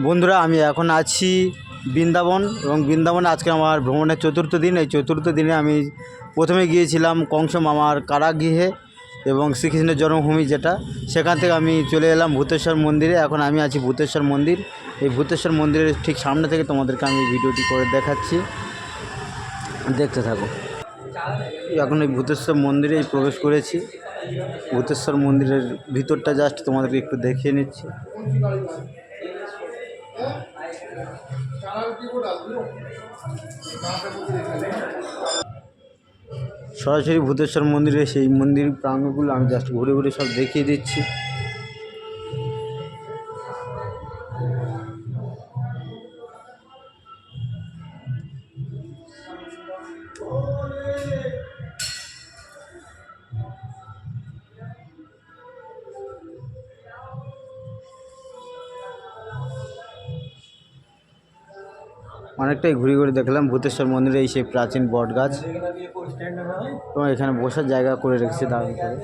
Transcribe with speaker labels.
Speaker 1: বন্ধুরা, আমি এখন আছি বৃন্দাবন এবং বৃন্দাবনে আজকে আমার ভ্রমণের চতুর্থ দিন। এই চতুর্থ দিনে আমি প্রথমে গিয়েছিলাম কংস মামার কারাগৃহে এবং শ্রীকৃষ্ণের জন্মভূমি যেটা, সেখান থেকে আমি চলে এলাম ভূতেশ্বর মন্দিরে। এখন আমি আছি ভূতেশ্বর মন্দির। এই ভূতেশ্বর মন্দিরের ঠিক সামনে থেকে তোমাদেরকে আমি ভিডিওটি করে দেখাচ্ছি, দেখতে থাকো। এখন এই ভূতেশ্বর মন্দিরেই প্রবেশ করেছি। ভূতেশ্বর মন্দিরের ভিতরটা জাস্ট তোমাদেরকে একটু দেখিয়ে নিচ্ছি। সরাসরি ভূতেশ্বর মন্দিরে সেই মন্দির প্রাঙ্গণগুলো আমি জাস্ট ঘুরে ঘুরে সব দেখিয়ে দিচ্ছি। অনেকটাই ঘুরে ঘুরে দেখলাম ভূতেশ্বর মন্দিরে এই সেই প্রাচীন বট গাছ এবং এখানে বসার জায়গা করে রেখেছে দাঁড়ানো করে।